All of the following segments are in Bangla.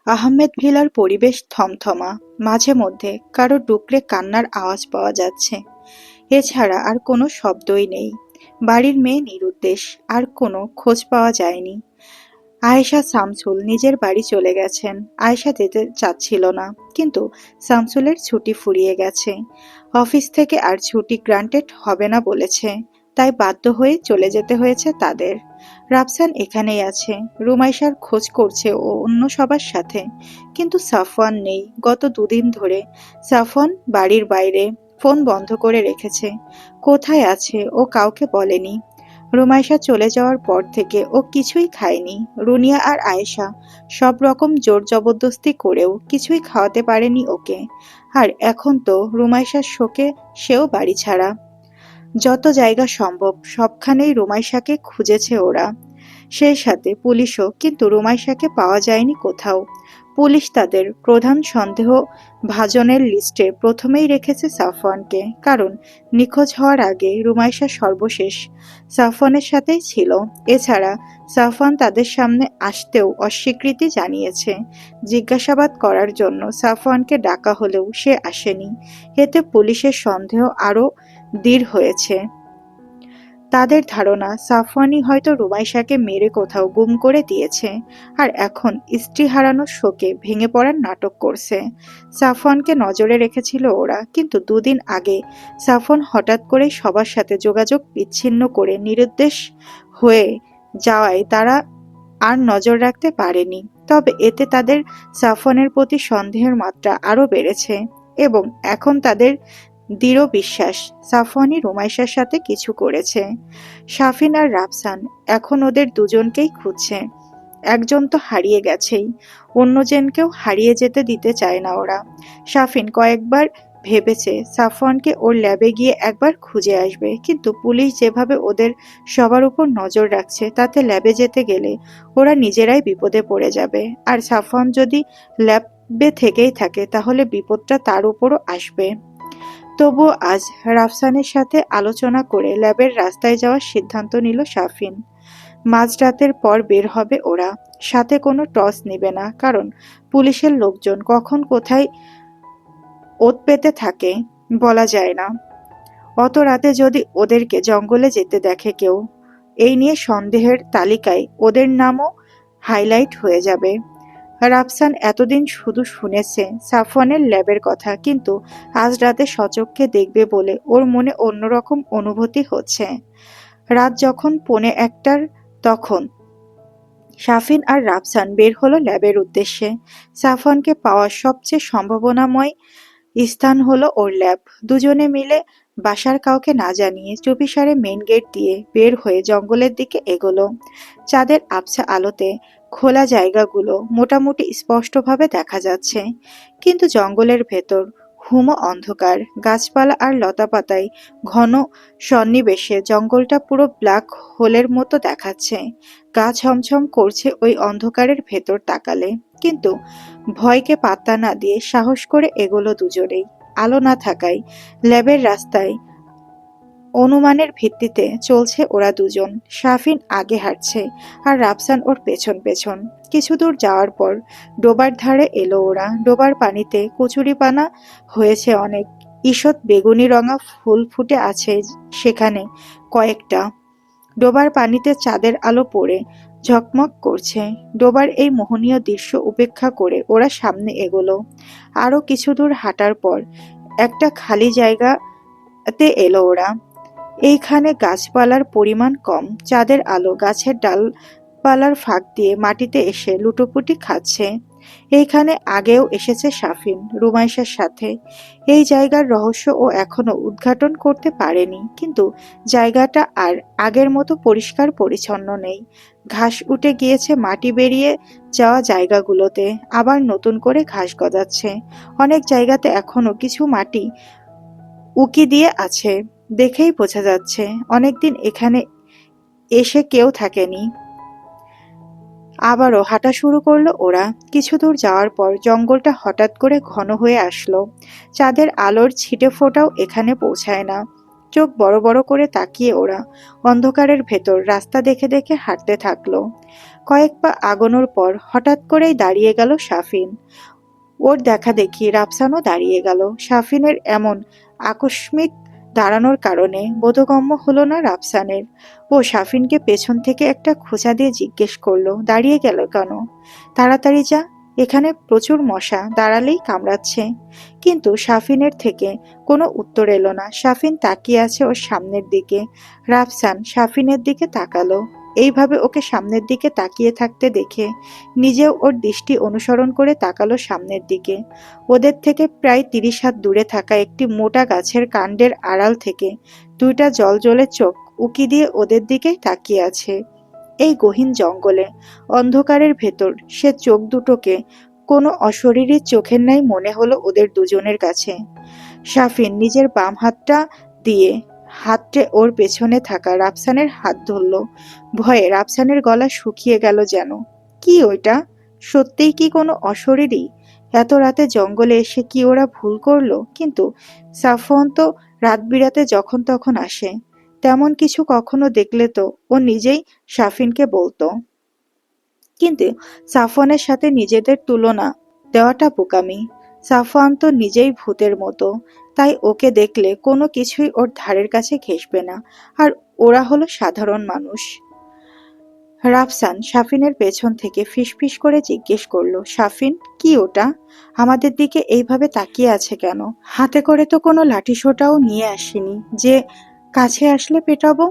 আহমেদ ভিলার পরিবেশ থমথমা, মাঝে মধ্যে কারো ডুকরে কান্নার আওয়াজ পাওয়া যাচ্ছে। এছাড়া আর কোনো শব্দই নেই। বাড়ির মেয়ে নিরুদ্দেশ, আর কোনো খোঁজ পাওয়া যায়নি। আয়েশা শামসুল নিজের বাড়ি চলে গেছেন। আয়েশা যেতে চাচ্ছিল না, কিন্তু শামসুলের ছুটি ফুরিয়ে গেছে। অফিস থেকে আর ছুটি গ্রান্টেড হবে না বলেছে, তাই বাধ্য হয়ে চলে যেতে হয়েছে তাদের। রাফসান এখানেই আছে, রুমাইশার খোঁজ করছে ও অন্য সবার সাথে, কিন্তু সাফওয়ান নেই গত দুদিন ধরে। সাফওয়ান বাড়ির বাইরে, ফোন বন্ধ করে রেখেছে। কোথায় আছে ও কাউকে বলেনি। রুমাইশা চলে যাওয়ার পর থেকে ও কিছুই খায়নি। রুনিয়া আর আয়েশা সব রকম জোর জবরদস্তি করেও কিছুই খাওয়াতে পারেনি ওকে। আর এখন তো রুমাইশার শোকে সেও বাড়ি ছাড়া। যত জায়গা সম্ভব সবখানেই রুমাইশাকে খুঁজেছে ওরা, সেই সাথে পুলিশও, কিন্তু রুমাইশাকে পাওয়া যায়নি কোথাও। পুলিশ তাদের প্রধান সন্দেহভাজনের লিস্টে প্রথমেই রেখেছে সাফওয়ানকে, কারণ নিখোঁজ হওয়ার আগে রুমাইশা সর্বশেষ সাফওয়ানের সাথেই ছিল। এছাড়া সাফওয়ান তাদের সামনে আসতেও অস্বীকৃতি জানিয়েছে। জিজ্ঞাসাবাদ করার জন্য সাফওয়ানকে ডাকা হলেও সে আসেনি। এতে পুলিশের সন্দেহ আরও দৃঢ় হয়েছে। তাদের ধারণা সাফওয়ানই হয়তো রুমাইশাকে মেরে কোথাও গুম করে দিয়েছে, আর এখন স্ত্রী হারানোর শোকে ভেঙে পড়ার নাটক করছে। সাফওয়ানকে নজরে রেখেছিল ওরা, কিন্তু দুদিন আগে সাফওয়ান হঠাৎ করেই সবার সাথে যোগাযোগ বিচ্ছিন্ন করে নিরুদ্দেশ হয়ে যাওয়ায় তারা আর নজর রাখতে পারেনি। তবে এতে তাদের সাফওয়ানের প্রতি সন্দেহের মাত্রা আরও বেড়েছে, এবং এখন তাদের দৃঢ় বিশ্বাস সাফওয়ানই রুমাইশার সাথে কিছু করেছে। শাফিন আর রাফসান এখন ওদের দুজনকেই খুঁজছে। একজন তো হারিয়ে গেছেই, অন্যজনকেও হারিয়ে যেতে দিতে চায় না ওরা। শাফিন কয়েকবার ভেবেছে সাফওয়ানকে ওর ল্যাবে গিয়ে একবার খুঁজে আসবে, কিন্তু পুলিশ যেভাবে ওদের সবার উপর নজর রাখছে তাতে ল্যাবে যেতে গেলে ওরা নিজেরাই বিপদে পড়ে যাবে। আর সাফওয়ান যদি ল্যাবে থেকেই থাকে তাহলে বিপদটা তার উপরও আসবে। তবুও আজ রাফসানের সাথে আলোচনা করে ল্যাবের রাস্তায় যাওয়ার সিদ্ধান্ত নিল শাফিন। মাঝরাতের পর বের হবে ওরা, সাথে কোনো টর্চ নেবে না, কারণ পুলিশের লোকজন কখন কোথায় ওত পেতে থাকে বলা যায় না। অত রাতে যদি ওদেরকে জঙ্গলে যেতে দেখে কেউ, এই নিয়ে সন্দেহের তালিকায় ওদের নামও হাইলাইট হয়ে যাবে। রাফসান এতদিন শুধু শুনেছে সাফওয়ানের ল্যাবের কথা, কিন্তু আজ রাতে সচক্ষে দেখবে বলে ওর মনে অন্যরকম অনুভূতি হচ্ছে। রাত যখন 1:45 তখন শাফিন আর রাফসান বের হলো ল্যাবের উদ্দেশ্যে। সাফওয়ানকে পাওয়ার সবচেয়ে সম্ভাবনাময় স্থান হলো ওর ল্যাব। দুজনে মিলে বাসার কাউকে না জানিয়ে চুপিসারে মেইন গেট দিয়ে বের হয়ে জঙ্গলের দিকে এগোলো। চাঁদের আবছা আলোতে খোলা জায়গাগুলো মোটামুটি স্পষ্টভাবে দেখা যাচ্ছে, কিন্তু জঙ্গলের ভেতর ঘুমো অন্ধকার। গাছপালা আর লতাপাতায় ঘন সন্নিবেশে জঙ্গলটা পুরো ব্ল্যাক হোলের মতো দেখাচ্ছে। গা ছমছম করছে ওই অন্ধকারের ভেতর তাকালে, কিন্তু ভয়কে পাত্তা না দিয়ে সাহস করে এগোলো দুজনেই। আলো না থাকায় ল্যাবের রাস্তায় অনুমানের ভিত্তিতে চলছে ওরা দুজন। শাফিন আগে হাঁটছে আর রাফসান ওর পেছন পেছন। কিছু দূর যাওয়ার পর ডোবার ধারে এলো ওরা। ডোবার পানিতে কচুরিপানা হয়েছে অনেক। ঈষৎ বেগুনি রঙা ফুল ফুটে আছে সেখানে কয়েকটা। ডোবার পানিতে চাঁদের আলো পড়ে ঝকমক করছে। ডোবার এই মোহনীয় দৃশ্য উপেক্ষা করে ওরা সামনে এগোলো। আরো কিছু দূর হাঁটার পর একটা খালি জায়গাতে এলো ওরা। এইখানে গাছপালার পরিমাণ কম। চাঁদের আলো গাছের ডালপালার ফাঁক দিয়ে মাটিতে এসে লুটোপুটি খাচ্ছে। এইখানে আগেও এসেছে শাফিন রুমাইশার সাথে। এই জায়গার রহস্য ও এখনো উদ্ঘাটন করতে পারেনি, কিন্তু জায়গাটা আর আগের মতো পরিষ্কার পরিচ্ছন্ন নেই। ঘাস উঠে গিয়েছে মাটি বেরিয়ে যাওয়া জায়গাগুলোতে, আবার নতুন করে ঘাস গজাচ্ছে। অনেক জায়গাতে এখনো কিছু মাটি উকি দিয়ে আছে, দেখেই বোঝা যাচ্ছে অনেকদিন এখানে এসে কেউ থাকেনি। আবারও হাঁটা শুরু করলো ওরা। কিছু দূর যাওয়ার পর জঙ্গলটা হঠাৎ করে ঘন হয়ে আসলো। চাঁদের আলোর ছিটে ফোঁটাও এখানে পৌঁছায় না। চোখ বড় বড় করে তাকিয়ে ওরা অন্ধকারের ভেতর রাস্তা দেখে দেখে হাঁটতে থাকলো। কয়েক পা আগানোর পর হঠাৎ করেই দাঁড়িয়ে গেল সাফিন। ওর দেখা দেখি রাফসানও দাঁড়িয়ে গেল। সাফিনের এমন আকস্মিক দাঁড়ানোর কারণে বোধগম্য হলো না রাফসানের। ও সাফিনকে পেছন থেকে একটা খোঁচা দিয়ে জিজ্ঞেস করলো, দাঁড়িয়ে গেল কেন? তাড়াতাড়ি যা, এখানে প্রচুর মশা, দাঁড়ালেই কামড়াচ্ছে। কিন্তু সাফিনের থেকে কোনো উত্তর এলো না। সাফিন তাকিয়ে আছে ওর সামনের দিকে। রাফসান সাফিনের দিকে তাকালো। এইভাবে ওকে সামনের দিকে তাকিয়ে থাকতে দেখে নিজেও ওর দৃষ্টি অনুসরণ করে তাকালো সামনের দিকে। ওদের থেকে প্রায় ৩০ হাত দূরে থাকা একটি মোটা গাছের কাণ্ডের আড়াল থেকে দুইটা জ্বলজ্বলে চোখ উকি দিয়ে ওদের দিকে তাকিয়ে আছে। এই গহীন জঙ্গলে অন্ধকারের ভেতর সে চোখ দুটোকে কোনো অশরীরী চোখের ন্যায় মনে হলো ওদের দুজনের কাছে। সাফিন নিজের বাম হাতটা দিয়ে হাতটে ওর পেছনে থাকা রাফসানের হাত ধরল। ভয়ে রাফসানের গলা শুকিয়ে গেল যেন। কি ওইটা? সত্যিই কি কোনো অশরীরী? এত রাতে জঙ্গলে এসে কি ওরা ভুল করলো? কিন্তু সাফওয়ান তো রাত বিরাতে যখন তখন আসে, তেমন কিছু কখনো দেখলে তো ও নিজেই সাফিনকে বলতো। কিন্তু সাফওয়ানের সাথে নিজেদের তুলনা দেওয়াটা বোকামি। সাফওয়ান তো নিজেই ভূতের মতো, তাই ওকে দেখলে কোনো কিছুই ওর ধারের কাছে ঘেঁষবে না। আর ওরা হলো সাধারণ মানুষ। রাফসান সাফিনের পেছন থেকে ফিসফিস করে জিজ্ঞেস করলো, সাফিন, কি ওটা? আমাদের দিকে এইভাবে তাকিয়ে আছে কেন? হাতে করে তো কোনো লাঠিসোঁটাও নিয়ে আসেনি যে কাছে আসলে পেটাবো।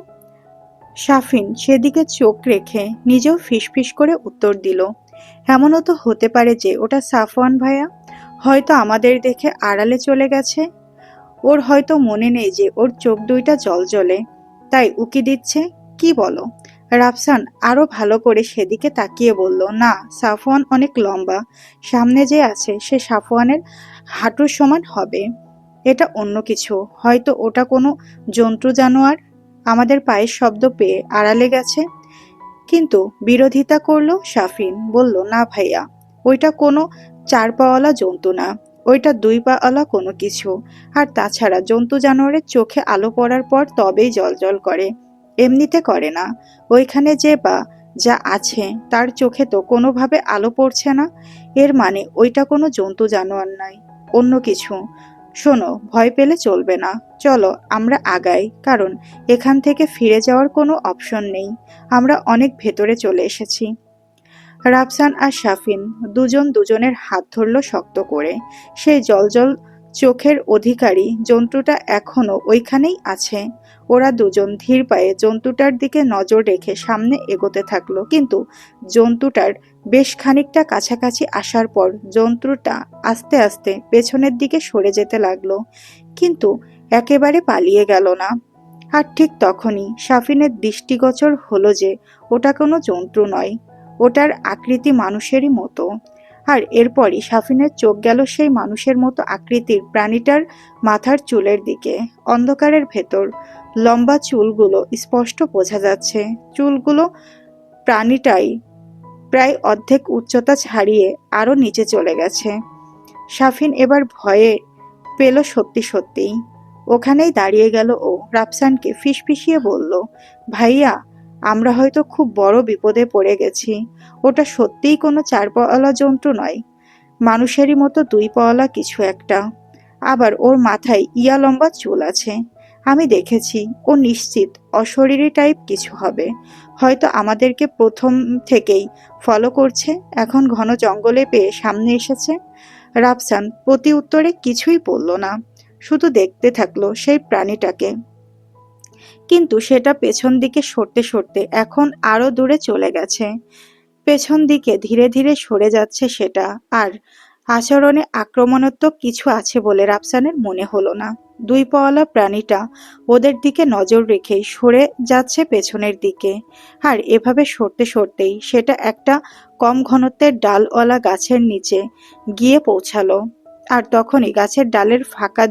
সাফিন সেদিকে চোখ রেখে নিজেও ফিসফিস করে উত্তর দিল, এমনও তো হতে পারে যে ওটা সাফওয়ান ভাইয়া, হয়তো আমাদের দেখে আড়ালে চলে গেছে। ওর হয়তো মনে নেই যে ওর চোখ দুইটা জ্বলজ্বলে, তাই উকি দিচ্ছে। কি বলো? রাফসান আরো ভালো করে সেদিকে তাকিয়ে বলল, না, সাফওয়ান অনেক লম্বা, সামনে যে আছে সে সাফওয়ানের হাঁটুর সমান হবে। এটা অন্য কিছু, হয়তো ওটা কোনো জন্তু জানোয়ার, আমাদের পায়ের শব্দ পেয়ে আড়ালে গেছে। কিন্তু বিরোধিতা করলো সাফিন, বলল, না ভাইয়া, ওইটা কোনো ৪ পাওয়ালা জন্তু না, ওইটা ২ পাওয়ালা কোনো কিছু। আর তাছাড়া জন্তু জানোয়ারের চোখে আলো পড়ার পর তবেই জ্বলজ্বল করে, এমনিতে করে না। ওইখানে যে বা যা আছে তার চোখে তো কোনোভাবে আলো পড়ছে না, এর মানে ওইটা কোনো জন্তু জানোয়ার নয়, অন্য কিছু। শোনো, ভয় পেলে চলবে না, চলো আমরা আগাই, কারণ এখান থেকে ফিরে যাওয়ার কোনো অপশন নেই, আমরা অনেক ভেতরে চলে এসেছি। রাফসান আর সাফিন দুজন দুজনের হাত ধরল শক্ত করে। সেই জ্বলজ্বল চোখের অধিকারী জন্তুটা এখনো ওইখানেই আছে। ওরা দুজন ধীর পায়ে জন্তুটার দিকে নজর রেখে সামনে এগোতে থাকলো। কিন্তু জন্তুটার বেশ খানিকটা কাছাকাছি আসার পর জন্তুটা আস্তে আস্তে পেছনের দিকে সরে যেতে লাগলো, কিন্তু একেবারে পালিয়ে গেল না। আর ঠিক তখনই সাফিনের দৃষ্টিগোচর হলো যে ওটা কোনো জন্তু নয়, ওটার আকৃতি মানুষেরই মতো। আর এরপরই সাফিনের চোখ গেল সেই মানুষের মতো আকৃতির প্রাণীটার মাথার চুলের দিকে। অন্ধকারের ভেতর লম্বা চুলগুলো স্পষ্ট বোঝা যাচ্ছে। চুলগুলো প্রাণীটাই প্রায় অর্ধেক উচ্চতা ছাড়িয়ে আরো নিচে চলে গেছে। সাফিন এবার ভয়ে পেল সত্যি সত্যিই। ওখানেই দাঁড়িয়ে গেল ও, রাফসানকে ফিসফিসিয়ে বলল, ভাইয়া, আমরা হয়তো খুব বড় বিপদে পড়ে গেছি। ওটা সত্যিই কোনো ৪ পাওয়ালা জন্তু নয়, মানুষেরই মতো ২ পাওয়ালা কিছু একটা। আবার ওর মাথায় ইয়া লম্বা চুল আছে। আমি দেখেছি, ও নিশ্চিত অশরীরী টাইপ কিছু হবে, হয়তো আমাদেরকে প্রথম থেকেই ফলো করছে, এখন ঘন জঙ্গলে পেয়ে সামনে এসেছে। রাফসান প্রতি উত্তরে কিছুই বলল না, শুধু দেখতে থাকলো সেই প্রাণীটাকে। কিন্তু সেটা পেছন দিকে সরতে সরতে এখন আরো দূরে চলে গেছে। পেছন দিকে ধীরে ধীরে সরে যাচ্ছে সেটা। আর আচরণে আক্রমণাত্মক কিছু আছে বলে রাফসানের মনে হলো না। ২ পাওয়ালা প্রাণীটা ওদের দিকে নজর রেখেই সরে যাচ্ছে পেছনের দিকে। আর এভাবে সরতে সরতেই সেটা একটা কম ঘনত্বের ডালওয়ালা গাছের নিচে গিয়ে পৌঁছালো। আর তখনই গাছের ডালের ফাঁকা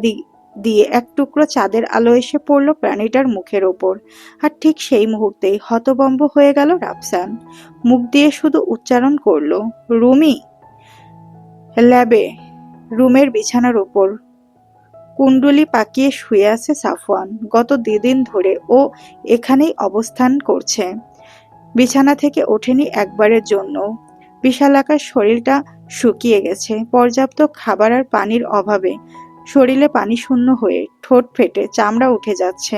দিয়ে এক টুকরো চাঁদের আলো এসে পড়ল প্রাণীটার মুখের ওপর। আর ঠিক সেই মুহূর্তেই হতভম্ব হয়ে গেল রাফসান। মুখ দিয়ে শুধু উচ্চারণ করলো, রুমি। ল্যাবে রুমের বিছানার ওপর কুণ্ডুলি পাকিয়ে শুয়ে আছে সাফওয়ান। গত ২ দিন ধরে ও এখানেই অবস্থান করছে। বিছানা থেকে ওঠেনি একবারের জন্য। বিশালাকার শরীরটা শুকিয়ে গেছে পর্যাপ্ত খাবার আর পানির অভাবে। শরীরে পানি শূন্য হয়ে ঠোঁট ফেটে চামড়া উঠে যাচ্ছে।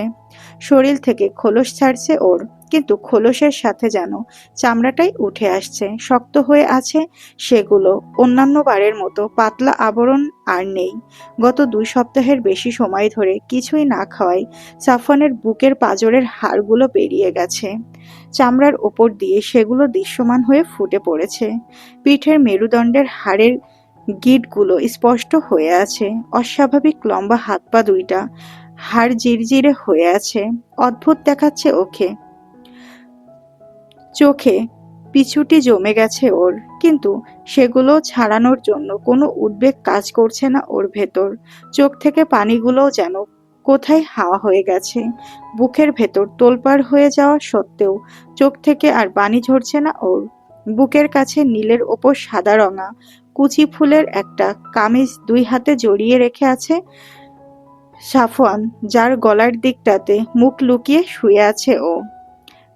শরীর থেকে খোলস ছাড়ছে ওর, কিন্তু খোলসের সাথে যেন চামড়াটাই উঠে আসছে, শক্ত হয়ে আছে সেগুলো। অন্যান্য বারের মতো পাতলা আবরণ আর নেই। গত 2 সপ্তাহের বেশি সময় ধরে কিছুই না খাওয়ায় সাফওয়ানের বুকের পাঁজরের হাড়গুলো বেরিয়ে গেছে। চামড়ার ওপর দিয়ে সেগুলো দৃশ্যমান হয়ে ফুটে পড়েছে। পিঠের মেরুদণ্ডের হাড়ের গিঁটগুলো স্পষ্ট হয়ে আছে। অস্বাভাবিক লম্বা হাত পা দুইটা, হাড় জিরজিরে হয়ে আছে। অদ্ভুত দেখাচ্ছে ওকে। চোখে পিছুটি জমে গেছে ওর, কিন্তু সেগুলো ছাড়ানোর জন্য কোনো উদ্বেগ কাজ করছে না ওর ভেতর। চোখ থেকে পানিগুলোও যেন কোথায় হাওয়া হয়ে গেছে। বুকের ভেতর তোলপাড় হয়ে যাওয়া সত্ত্বেও চোখ থেকে আর পানি ঝরছে না ওর। বুকের কাছে নীলের ওপর সাদা রঙা কুচি ফুলের একটা কামিজ 2 হাতে জড়িয়ে রেখে আছে সাফওয়ান, যার গলার দিকটাতে মুখ লুকিয়ে শুয়ে আছে ও।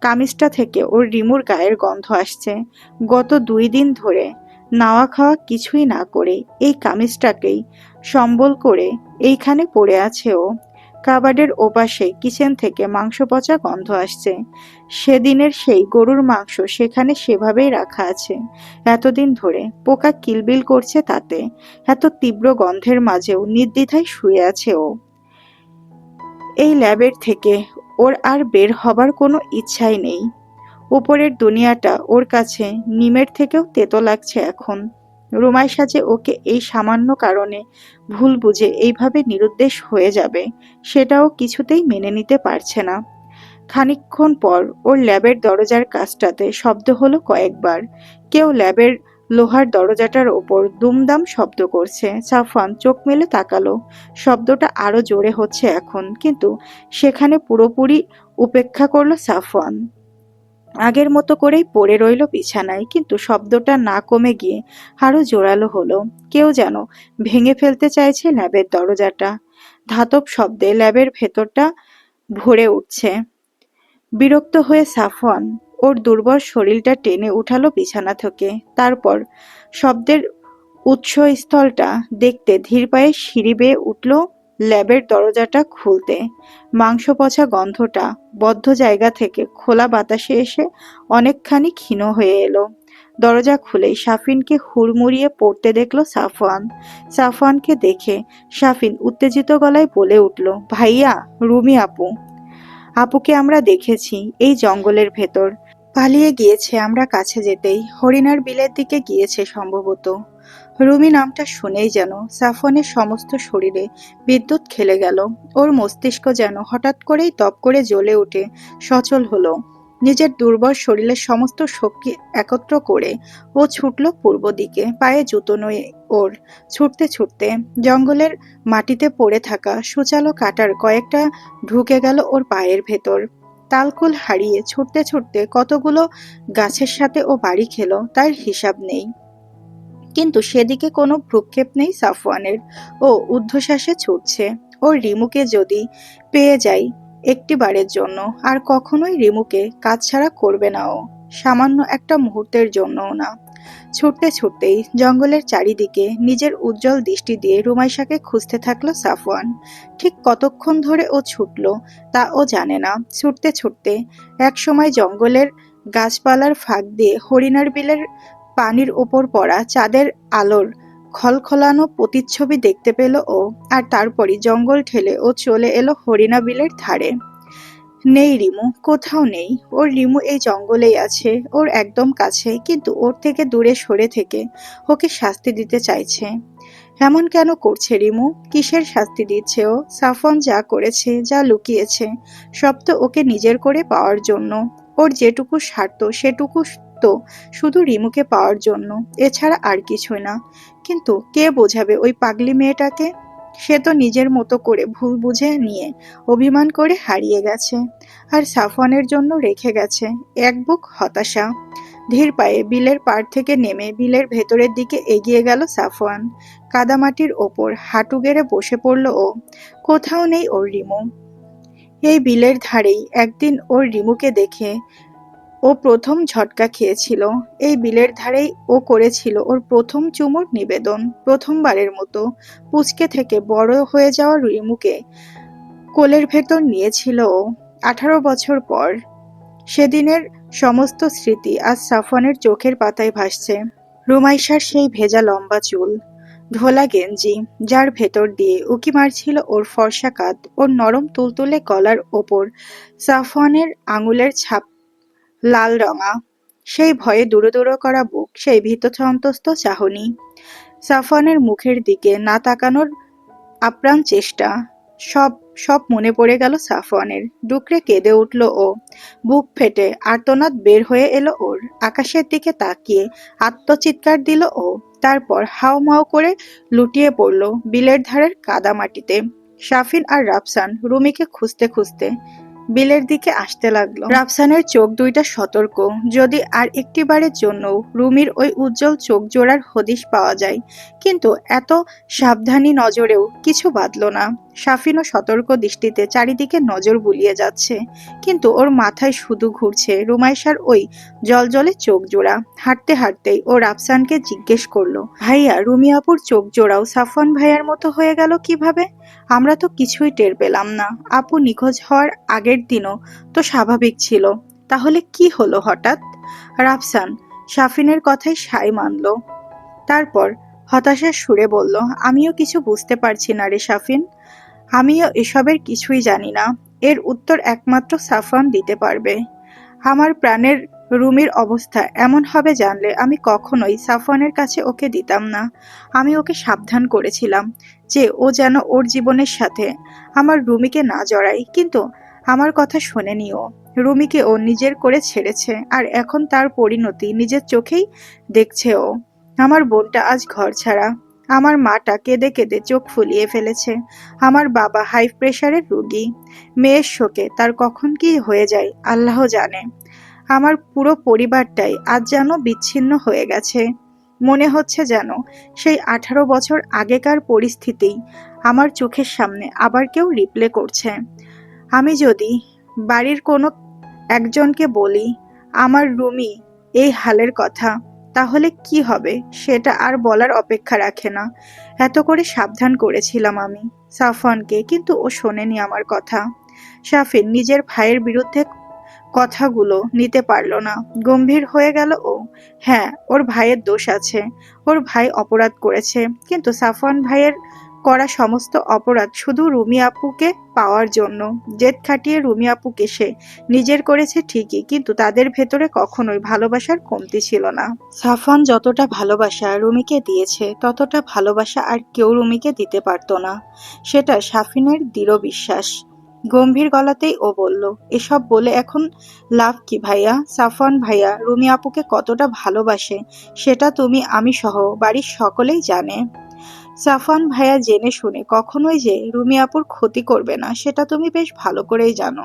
কামিজটা থেকে ওর রিমুর গায়ের গন্ধ আসছে। গত 2 দিন ধরে নাওয়া খাওয়া কিছুই না করে এই কামিজটাকেই সম্বল করে এইখানে পড়ে আছে ও। কাবাডের ওপাশে কিচেন থেকে মাংস পচা গন্ধ আসছে। সেদিনের সেই গরুর মাংস সেখানে সেভাবেই রাখা আছে এতদিন ধরে। পোকা কিলবিল করছে তাতে। এত তীব্র গন্ধের মাঝেও নির্দ্বিধায় শুয়ে আছে ও। এই ল্যাবের থেকে ওর আর বের হবার কোনো ইচ্ছাই নেই। উপরের দুনিয়াটা ওর কাছে নিমের থেকেও তেতো লাগছে এখন। রুমাইশা যে ওকে এই সামান্য কারণে ভুল বুঝে এইভাবে নিরুদ্দেশ হয়ে যাবে, সেটাও কিছুতেই মেনে নিতে পারছে না। খানিকক্ষণ পর ওর ল্যাবের দরজার কাছটাতে শব্দ হলো কয়েকবার। কেউ ল্যাবের লোহার দরজাটার ওপর দুমদাম শব্দ করছে। সাফওয়ান চোখ মেলে তাকালো। শব্দটা আরো জোরে হচ্ছে এখন, কিন্তু সেখানে পুরোপুরি উপেক্ষা করলো সাফওয়ান। আগের মতো করেই পড়ে রইল বিছানায়, কিন্তু শব্দটা না কমে গিয়ে আরো জোরালো হলো। কেউ যেন ভেঙে ফেলতে চাইছে ল্যাবের দরজাটা। ধাতব শব্দে ল্যাবের ভেতরটা ভরে উঠছে। বিরক্ত হয়ে সাফওয়ান ওর দুর্বল শরীরটা টেনে উঠালো বিছানা থেকে। তারপর শব্দের উৎসস্থলটা দেখতে ধীর পায়ে সিঁড়ি বেয়ে উঠল ল্যাবের দরজাটা খুলতে। মাংস পচা গন্ধটা বদ্ধ জায়গা থেকে খোলা বাতাসে এসে অনেকখানি ক্ষীণ হয়ে এলো। দরজা খুলেই সাফিনকে হুড়মুড়িয়ে পড়তে দেখলো সাফওয়ান। সাফওয়ানকে দেখে সাফিন উত্তেজিত গলায় বলে উঠল, ভাইয়া, রুমি আপু। আপুকে আমরা দেখেছি এই জঙ্গলের ভেতর। পালিয়ে গিয়েছে আমরা কাছে যেতেই। হরিণার বিলের দিকে গিয়েছে সম্ভবত। রুমি নামটা শুনেই যেন সাফওয়ানের সমস্ত শরীরে বিদ্যুৎ খেলে গেল। ওর মস্তিষ্ক যেন হঠাৎ করেই দপ করে জ্বলে উঠে সচল হলো। নিজের দুর্বল শরীরের সমস্ত শক্তি একত্র করে ও ছুটল পূর্ব দিকে। পায়ে জুতো নয় ওর। ছুটতে ছুটতে জঙ্গলের মাটিতে পড়ে থাকা সূচালো কাটার কয়েকটা ঢুকে গেল ওর পায়ের ভেতর। তালকুল হারিয়ে ছুটতে ছুটতে কতগুলো গাছের সাথে ও বাড়ি খেলো তার হিসাব নেই। কিন্তু সেদিকে কোনো ভ্রুক্ষেপ নেই সাফওয়ানের। ও ঊর্ধ্বশ্বাসে ছুটছে। ওর রিমুকে যদি পেয়ে যায় একটিবারের জন্য, আর কখনোই রিমুকে কাছছাড়া করবে না ও, সামান্য একটা মুহূর্তের জন্যও না। ছুটতে ছুটতেই জঙ্গলের চারিদিকে নিজের উজ্জ্বল দৃষ্টি দিয়ে রুমাইশাকে খুঁজতে থাকলো সাফওয়ান। ঠিক কতক্ষণ ধরে ও ছুটল তা ও জানে না। ছুটতে ছুটতে একসময় জঙ্গলের গাছপালার ফাঁক দিয়ে হরিণার বিলের পানির ওপর পড়া চাঁদের আলোর খলখলানো প্রতিচ্ছবি দেখতে পেল ও। আর তারপরই জঙ্গল ঠেলে ও চলে এলো হরিণা বিলের ধারে। নেই রিমু, কোথাও নেই। ওর রিমু এই জঙ্গলেই আছে, ওর একদম কাছে, কিন্তু ওর থেকে দূরে সরে থেকে ওকে শাস্তি দিতে চাইছে। এমন কেন করছে রিমু? কিসের শাস্তি দিচ্ছে ও? সাফওয়ান যা করেছে, যা লুকিয়েছে, সব তো ওকে নিজের করে পাওয়ার জন্য। ওর যেটুকু স্বার্থ সেটুকু তো শুধু রিমুকে পাওয়ার জন্য, এছাড়া আর কিছুই না। কিন্তু কে বোঝাবে ওই পাগলি মেয়েটাকে? সে তো নিজের মতো করে ভুল বুঝে নিয়ে অভিমান করে হারিয়ে গেছে, আর সাফওয়ানের জন্য রেখে গেছে এক বুক হতাশা। ধীর পায়ে বিলের পাড় থেকে নেমে বিলের ভেতরের দিকে এগিয়ে গেল সাফওয়ান। কাদামাটির ওপর হাঁটু গেড়ে বসে পড়ল ও। কোথাও নেই ওর রিমু। এই বিলের ধারেই একদিন ওর রিমুকে দেখে ও প্রথম ঝটকা খেয়েছিল। এই বিলের ধারেই ও করেছিল ওর প্রথম চুমুর নিবেদন। প্রথমবারের মতো পুচকে থেকে বড় হয়ে যাওয়া রিমুকে কোলের ভেতর নিয়েছিল ও। 18 বছর পর সেদিনের সমস্ত স্মৃতি আজ সাফওয়ানের চোখের পাতায় ভাসছে। রুমাইশার সেই ভেজা লম্বা চুল, ঢোলা গেঞ্জি, যার ভেতর দিয়ে উকি মারছিল ওর ফর্সা কাঁধ, ওর নরম তুলতুলে গলার ওপর সাফওয়ানের আঙুলের ছাপ লাল রঙা, সেই ভয়ে দুরু দুরু করা বুক, সেই ভীতসন্ত্রস্ত চাহনি, সাফওয়ানের মুখের দিকে না তাকানোর আপ্রাণ চেষ্টা, সব সব মনে পড়ে গেল সাফওয়ানের। ডুকরে কেঁদে উঠল ও। বুক ফেটে আর্তনাদ বের হয়ে এলো ওর। আকাশের দিকে তাকিয়ে আত্মচিৎকার দিল ও। তারপর হাউমাউ করে লুটিয়ে পড়ল বিলের ধারের কাদামাটিতে। শাফিন আর রাফসান রুমিকে খুঁজতে খুঁজতে বিলের দিকে আসতে লাগলো। রাফসানের চোখ দুইটা সতর্ক, যদি আর একটিবারের জন্য রুমির ওই উজ্জ্বল চোখ জোড়ার হদিশ পাওয়া যায়। কিন্তু এত সাবধানী নজরেও কিছু বাঁধল না। শাফিনও সতর্ক দৃষ্টিতে চারিদিকে নজর বুলিয়ে যাচ্ছে, কিন্তু ওর মাথায় শুধু ঘুরছে রুমাইশার ওই জলজলে চোখ জোড়া। হাঁটতে হাঁটতেই ও রাফসানকে জিজ্ঞেস করলো, ভাইয়া, রুমি আপুর চোখ জোড়াও সাফওয়ান ভাইয়ার মতো হয়ে গেল কিভাবে? আমরা তো কিছুই টের পেলাম না। আপু নিখোঁজ হওয়ার আগের দিনও তো স্বাভাবিক ছিল, তাহলে কি হলো হঠাৎ? রাফসান শাফিনের কথায় সায় মানল। তারপর হতাশার সুরে বলল, আমিও কিছু বুঝতে পারছি না রে শাফিন। আমিও এসবের কিছুই জানি না। এর উত্তর একমাত্র সাফওয়ান দিতে পারবে। আমার প্রাণের রুমির অবস্থা এমন হবে জানলে আমি কখনোই সাফওয়ানের কাছে ওকে দিতাম না। আমি ওকে সাবধান করেছিলাম যে ও যেন ওর জীবনের সাথে আমার রুমিকে না জড়ায়, কিন্তু আমার কথা শোনেনি ও। রুমিকে ও নিজের করে ছেড়েছে, আর এখন তার পরিণতি নিজের চোখেই দেখছে ও। আমার বোনটা আজ ঘর ছাড়া। আমার মাটা কেঁদে কেঁদে চোখ ফুলিয়ে ফেলেছে। আমার বাবা হাই প্রেশারের রোগী। মেয়ের শোকে তার কখন কি হয়ে যায় আল্লাহ জানে। আমার পুরো পরিবারটাই আজ যেন বিচ্ছিন্ন হয়ে গেছে। মনে হচ্ছে যেন সেই 18 বছর আগেকার পরিস্থিতি আমার চোখের সামনে আবার কেউ রিপ্লে করছে। আমি যদি বাড়ির কোনো একজনকে বলি আমার রুমি এই হালের কথা, তাহলে কি হবে সেটা আর বলার অপেক্ষা রাখে না। এত করে সাবধান করেছিলাম আমি সাফওয়ানকে, কিন্তু ও শোনেনি আমার কথা। শাফিন নিজের ভাইয়ের বিরুদ্ধে কথাগুলো নিতে পারল না। গম্ভীর হয়ে গেল ও। হ্যাঁ, ওর ভাইয়ের দোষ আছে। ওর ভাই অপরাধ করেছে, কিন্তু সাফওয়ান ভাইয়ের করা সমস্ত অপরাধ শুধু রুমি আপুকে পাওয়ার জন্য। জেদ খাটিয়ে রুমি আপুকে সে নিজের করেছে ঠিকই, কিন্তু তাদের ভেতরে কখনোই ভালোবাসার কমতি ছিল না। সাফওয়ান যতটা ভালোবাসা রুমিকে দিয়েছে, ততটা ভালোবাসা আর কেউ রুমিকে দিতে পারত না। সেটা শাফিনের দৃঢ় বিশ্বাস। গম্ভীর গলাতেই ও বলল, এসব বলে এখন লাভ কি ভাইয়া? সাফওয়ান ভাইয়া রুমি আপুকে কতটা ভালোবাসে সেটা তুমি আমি সহ বাড়ির সকলেই জানে। সাফওয়ান ভাইয়া জেনে শুনে কখনোই যে রুমি আপুর ক্ষতি করবে না সেটা তুমি বেশ ভালো করেই জানো।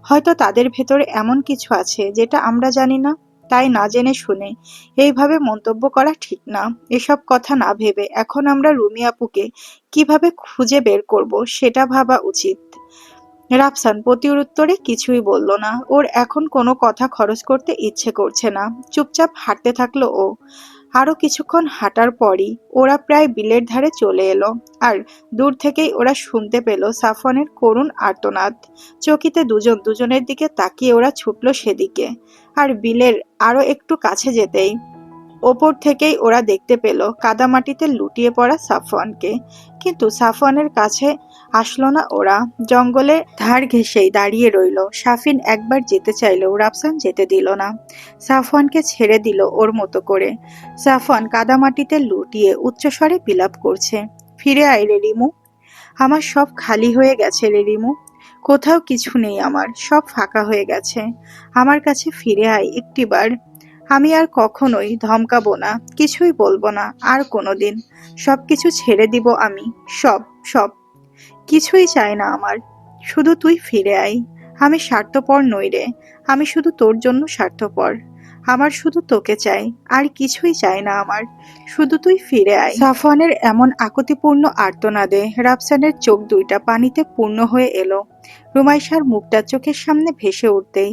হয়তো তাদের ভেতরে এমন কিছু আছে যেটা আমরা জানি না, তাই না জেনে শুনে এইভাবে মন্তব্য করা ঠিক না। এসব কথা না ভেবে এখন আমরা রুমি আপুকে কিভাবে খুঁজে বের করব সেটা ভাবা উচিত। রাফসান প্রতিউত্তরে কিছুই বলল না। ওর এখন কোনো কথা খরচ করতে ইচ্ছে করছে না। চুপচাপ হাঁটতে থাকলো ও। আরো কিছুক্ষণ হাঁটার পরই ওরা প্রায় বিলের ধারে চলে এলো, আর দূর থেকেই ওরা শুনতে পেল সাফওয়ানের করুণ আর্তনাদ। চকিতে দুজন দুজনের দিকে তাকিয়ে ওরা ছুটল সেদিকে। আর বিলের আরো একটু কাছে যেতেই ওপর থেকেই ওরা দেখতে পেল কাদামাটিতে লুটিয়ে পড়া সাফওয়ানকে। কিন্তু সাফওয়ানের কাছে আসলো না ওরা। জঙ্গলের ধার ঘেঁষেই দাঁড়িয়ে রইল। শাফিন একবার যেতে চাইলেও রাফসান যেতে দিল না। সাফওয়ানকে ছেড়ে দিল ওর মতো করে। সাফওয়ান কাদামাটিতে লুটিয়ে উচ্চস্বরে বিলাপ করছে, ফিরে আয় রে রিমু। আমার সব খালি হয়ে গেছে রে রিমু। কোথাও কিছু নেই আমার, সব ফাঁকা হয়ে গেছে। আমার কাছে ফিরে আয় একটিবার। আমি আর কখনোই ধমকাবো না, কিছুই বলবো না আর কোনোদিন। সবকিছু ছেড়ে দিব আমি, সব সব কিছুই চাই না আমার। শুধু তুই ফিরে আয়। আমি স্বার্থপর নই রে, আমি শুধু তোর জন্য স্বার্থপর। আমার শুধু তোকে চাই, আর কিছুই চাই না আমার। শুধু তুই ফিরে আয়। সাফওয়ানের এমন আকুতিপূর্ণ আর্তনাদে রাফসানের চোখ পানিতে পূর্ণ হয়ে এলো। রুমাইশার মুখটা চোখের সামনে ভেসে উঠতেই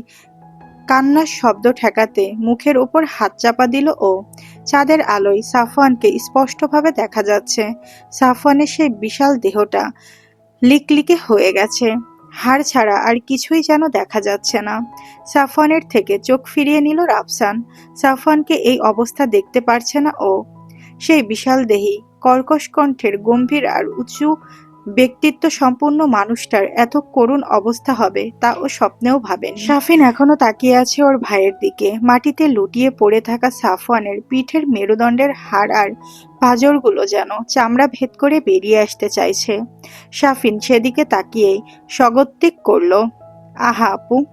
কান্নার শব্দ ঠেকাতে মুখের উপর হাত চাপা দিল ও। চাঁদের আলোয় সাফওয়ানকে স্পষ্টভাবে দেখা যাচ্ছে। সাফওয়ানের সেই বিশাল দেহটা লিকলিকে হয়ে গেছে। হাড় ছাড়া আর কিছুই যেন দেখা যাচ্ছে না। সাফওয়ানের থেকে চোখ ফিরিয়ে নিল রাফসান। সাফওয়ানকে এই অবস্থা দেখতে পারছে না ও। সেই বিশাল দেহী, কর্কশ কণ্ঠের গম্ভীর আর উঁচু ব্যক্তিত্ব সম্পূর্ণ মানুষটার এত করুণ অবস্থা হবে তা ও স্বপ্নেও ভাবেনি। শাফিন এখনো তাকিয়ে আছে ওর ভাইয়ের দিকে। মাটিতে লুটিয়ে পড়ে থাকা সাফওয়ানের পিঠের মেরুদণ্ডের হাড় আর পাঁজরগুলো যেন চামড়া ভেদ করে বেরিয়ে আসতে চাইছে। শাফিন সেদিকে তাকিয়েই স্বগতিক করল, আহা আপু,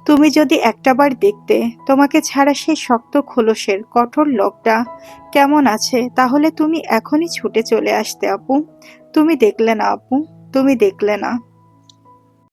তুমি যদি একটাবার দেখতে তোমাকে ছাড়া সেই শক্ত খোলসের কঠোর লোকটা কেমন আছে, তাহলে তুমি এখনই ছুটে চলে আসতে আপু। তুমি দেখলে না আপু, তুমি দেখলে না।